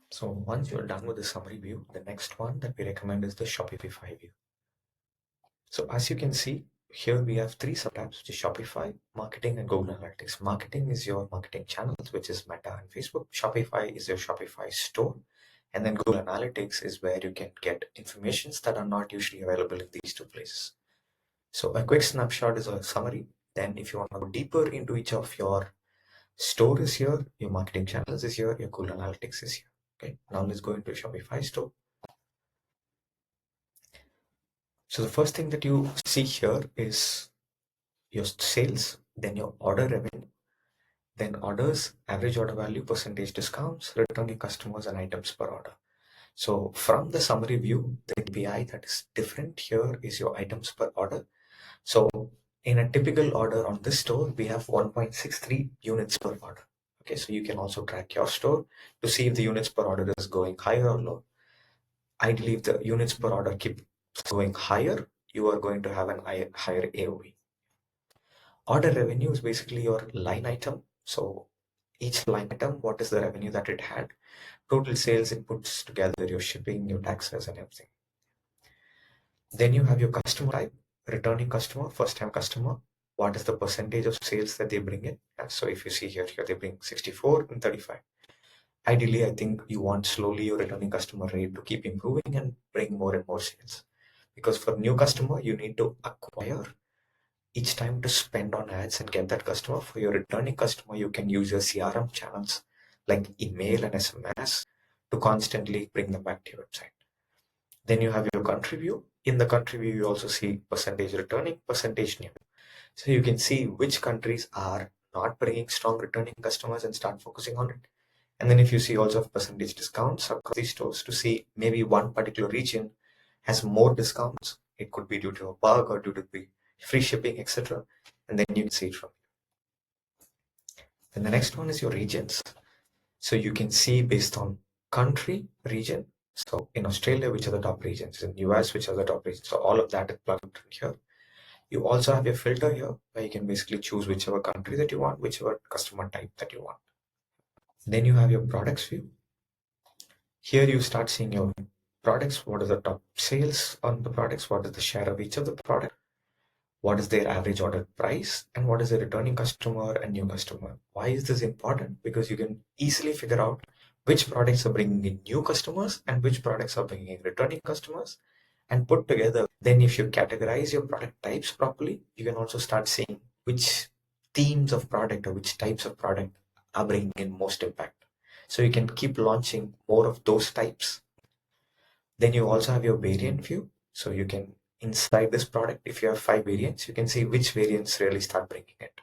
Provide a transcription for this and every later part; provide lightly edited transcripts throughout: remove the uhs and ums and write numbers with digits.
So once you're done with the summary view, the next one that we recommend is the Shopify view. So as you can see, here we have three subtabs, which is Shopify, Marketing, and Google Analytics. Marketing is your marketing channels, which is Meta and Facebook. Shopify is your Shopify store. And then Google Analytics is where you can get informations that are not usually available in these two places. So a quick snapshot is a summary. Then if you want to go deeper into each of your store is here, your marketing channels is here, your Google Analytics is here. Okay, now let's go into Shopify store. So the first thing that you see here is your sales, then your order revenue, then orders, average order value, percentage discounts, returning customers, and items per order. So from the summary view, the KPI that is different here is your items per order. So in a typical order on this store, we have 1.63 units per order. Okay, so you can also track your store to see if the units per order is going higher or low. Ideally, if the units per order keep going higher, you are going to have an higher AOV. Order revenue is basically your line item. So each line item, what is the revenue that it had? Total sales, it puts together your shipping, your taxes, and everything. Then you have your customer type, returning customer, first time customer. What is the percentage of sales that they bring in? And so if you see here they bring 64 and 35. Ideally, I think you want slowly your returning customer rate to keep improving and bring more and more sales. Because for new customer, you need to acquire each time to spend on ads and get that customer. For your returning customer, you can use your CRM channels like email and SMS to constantly bring them back to your website. Then you have your country view. In the country view, you also see percentage returning, percentage new. So you can see which countries are not bringing strong returning customers and start focusing on it. And then if you see also percentage discounts across these stores to see maybe one particular region has more discounts. It could be due to a bug or due to the free shipping, etc. And then you can see it from here. Then the next one is your regions. So you can see based on country, region. So in Australia, which are the top regions? In US, which are the top regions? So all of that is plugged in here. You also have your filter here where you can basically choose whichever country that you want, whichever customer type that you want. Then you have your products view. Here you start seeing your products. What is the top sales on the products? What is the share of each of the product? What is their average order price? And what is the returning customer and new customer? Why is this important? Because you can easily figure out which products are bringing in new customers and which products are bringing in returning customers and put together. Then if you categorize your product types properly, you can also start seeing which themes of product or which types of product are bringing in most impact. So you can keep launching more of those types. Then you also have your variant view. So you can, inside this product, if you have 5 variants, you can see which variants really start bringing it.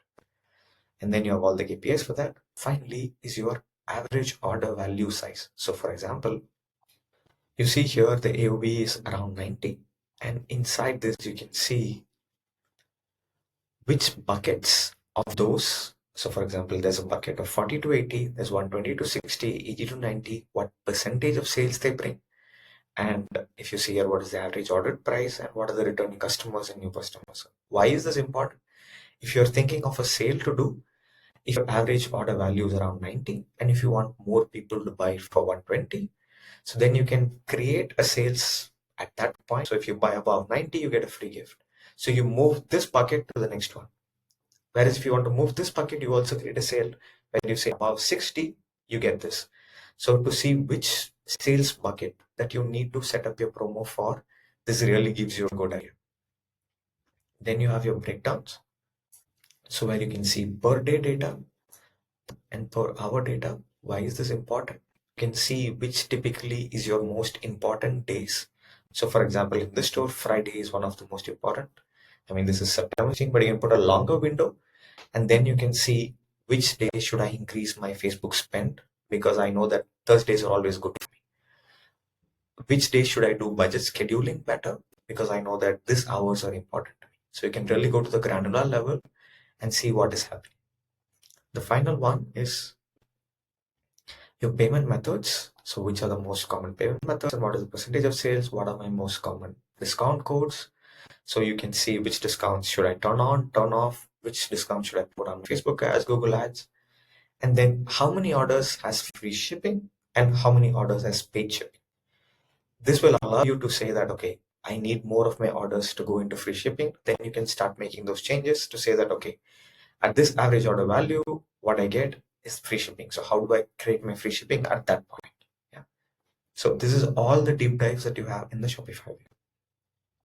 And then you have all the KPIs for that. Finally is your average order value size. So for example, you see here the AOV is around 90. And inside this, you can see which buckets of those. So for example, there's a bucket of 40 to 80, there's 120 to 60, 80 to 90, what percentage of sales they bring. And if you see here, what is the average ordered price and what are the returning customers and new customers? Why is this important? If you're thinking of a sale to do, if your average order value is around 90, and if you want more people to buy it for 120, so then you can create a sales at that point. So if you buy above 90, you get a free gift. So you move this bucket to the next one. Whereas if you want to move this bucket, you also create a sale. When you say above 60, you get this. So to see which sales bucket that you need to set up your promo for, this really gives you a good idea. Then you have your breakdowns. So where you can see per day data and per hour data. Why is this important? You can see which typically is your most important days. So for example, in this store, Friday is one of the most important. I mean, this is September, but you can put a longer window and then you can see which day should I increase my Facebook spend, because I know that Thursdays are always good for me. Which day should I do budget scheduling better, because I know that these hours are important to me. So you can really go to the granular level and see what is happening. The final one is your payment methods. So which are the most common payment methods and what is the percentage of sales? What are my most common discount codes? So you can see which discounts should I turn on, turn off, which discount should I put on Facebook ads, Google ads, and then how many orders has free shipping, and how many orders has paid shipping. This will allow you to say that, okay, I need more of my orders to go into free shipping. Then you can start making those changes to say that, okay, at this average order value, what I get is free shipping. So how do I create my free shipping at that point? Yeah. So this is all the deep dives that you have in the Shopify.